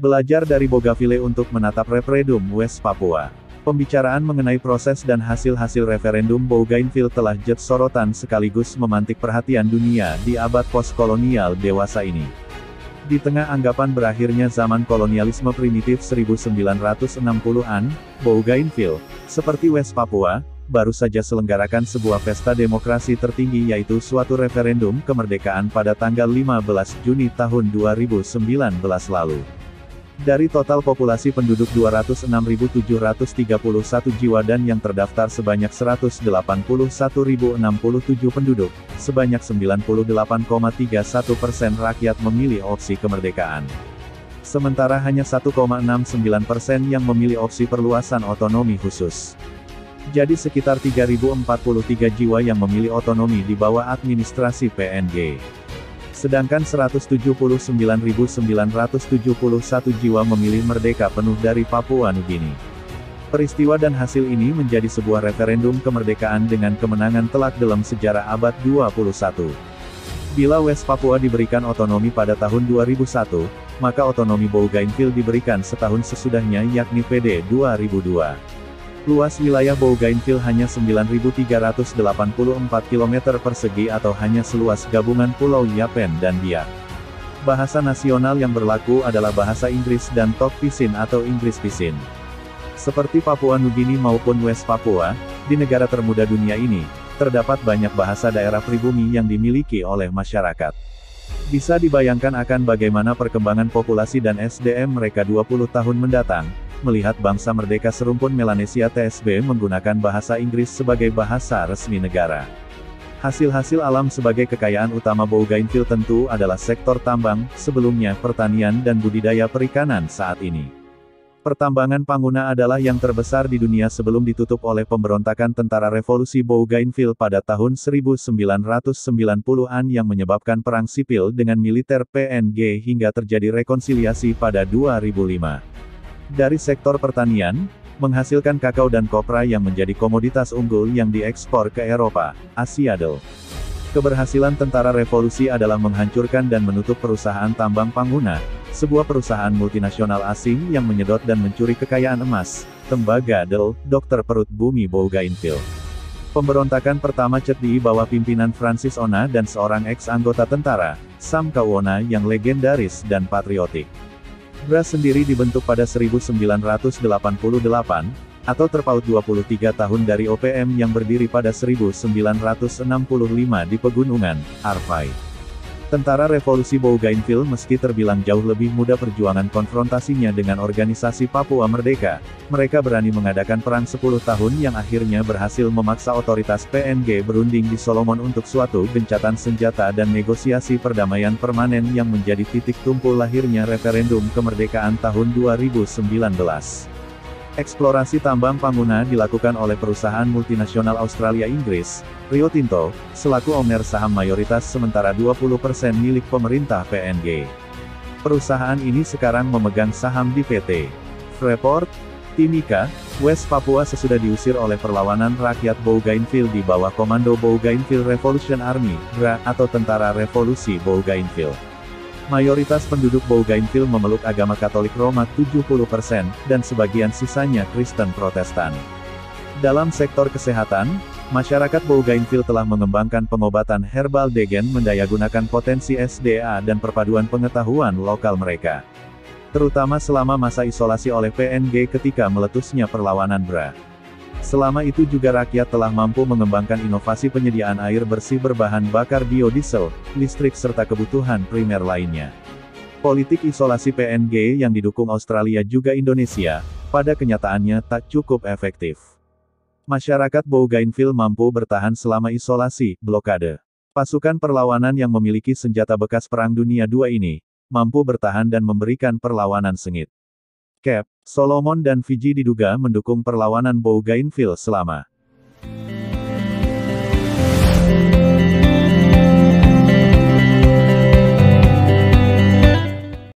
Belajar dari Bougainville untuk menatap referendum West Papua. Pembicaraan mengenai proses dan hasil-hasil referendum Bougainville telah jadi sorotan sekaligus memantik perhatian dunia di abad postkolonial dewasa ini. Di tengah anggapan berakhirnya zaman kolonialisme primitif 1960-an, Bougainville, seperti West Papua, baru saja selenggarakan sebuah pesta demokrasi tertinggi yaitu suatu referendum kemerdekaan pada tanggal 15 Juni tahun 2019 lalu. Dari total populasi penduduk 206.731 jiwa dan yang terdaftar sebanyak 181.067 penduduk, sebanyak 98,31% rakyat memilih opsi kemerdekaan. Sementara hanya 1,69% yang memilih opsi perluasan otonomi khusus. Jadi sekitar 3.043 jiwa yang memilih otonomi di bawah administrasi PNG. Sedangkan 179.971 jiwa memilih merdeka penuh dari Papua Nugini. Peristiwa dan hasil ini menjadi sebuah referendum kemerdekaan dengan kemenangan telak dalam sejarah abad 21. Bila West Papua diberikan otonomi pada tahun 2001, maka otonomi Bougainville diberikan setahun sesudahnya yakni PD 2002. Luas wilayah Bougainville hanya 9.384 km persegi atau hanya seluas gabungan Pulau Yapen dan Biak. Bahasa nasional yang berlaku adalah bahasa Inggris dan Tok Pisin atau Inggris Pisin. Seperti Papua Nugini maupun West Papua, di negara termuda dunia ini, terdapat banyak bahasa daerah pribumi yang dimiliki oleh masyarakat. Bisa dibayangkan akan bagaimana perkembangan populasi dan SDM mereka 20 tahun mendatang, melihat bangsa merdeka serumpun Melanesia TSB menggunakan bahasa Inggris sebagai bahasa resmi negara. Hasil-hasil alam sebagai kekayaan utama Bougainville tentu adalah sektor tambang, sebelumnya pertanian dan budidaya perikanan saat ini. Pertambangan Panguna adalah yang terbesar di dunia sebelum ditutup oleh pemberontakan tentara revolusi Bougainville pada tahun 1990-an yang menyebabkan perang sipil dengan militer PNG hingga terjadi rekonsiliasi pada 2005. Dari sektor pertanian, menghasilkan kakao dan kopra yang menjadi komoditas unggul yang diekspor ke Eropa, Asia del. Keberhasilan tentara revolusi adalah menghancurkan dan menutup perusahaan tambang Panguna, sebuah perusahaan multinasional asing yang menyedot dan mencuri kekayaan emas, tembaga del, dokter perut bumi Bougainville. Pemberontakan pertama di bawah pimpinan Francis Ona dan seorang ex-anggota tentara, Sam Kawona yang legendaris dan patriotik. BRA sendiri dibentuk pada 1988, atau terpaut 23 tahun dari OPM yang berdiri pada 1965 di Pegunungan, Arfai. Tentara Revolusi Bougainville meski terbilang jauh lebih mudah perjuangan konfrontasinya dengan organisasi Papua Merdeka, mereka berani mengadakan perang 10 tahun yang akhirnya berhasil memaksa otoritas PNG berunding di Solomon untuk suatu gencatan senjata dan negosiasi perdamaian permanen yang menjadi titik tumpul lahirnya referendum kemerdekaan tahun 2019. Eksplorasi tambang Panguna dilakukan oleh perusahaan multinasional Australia-Inggris, Rio Tinto, selaku owner saham mayoritas sementara 20% milik pemerintah PNG. Perusahaan ini sekarang memegang saham di PT Freeport, Timika, West Papua sesudah diusir oleh perlawanan rakyat Bougainville di bawah komando Bougainville Revolution Army, BRA, atau Tentara Revolusi Bougainville. Mayoritas penduduk Bougainville memeluk agama Katolik Roma 70%, dan sebagian sisanya Kristen Protestan. Dalam sektor kesehatan, masyarakat Bougainville telah mengembangkan pengobatan herbal degen mendayagunakan potensi SDA dan perpaduan pengetahuan lokal mereka. Terutama selama masa isolasi oleh PNG ketika meletusnya perlawanan BRA. Selama itu juga rakyat telah mampu mengembangkan inovasi penyediaan air bersih berbahan bakar biodiesel, listrik serta kebutuhan primer lainnya. Politik isolasi PNG yang didukung Australia juga Indonesia, pada kenyataannya tak cukup efektif. Masyarakat Bougainville mampu bertahan selama isolasi, blokade. Pasukan perlawanan yang memiliki senjata bekas Perang Dunia II ini, mampu bertahan dan memberikan perlawanan sengit. Solomon dan Fiji diduga mendukung perlawanan Bougainville selama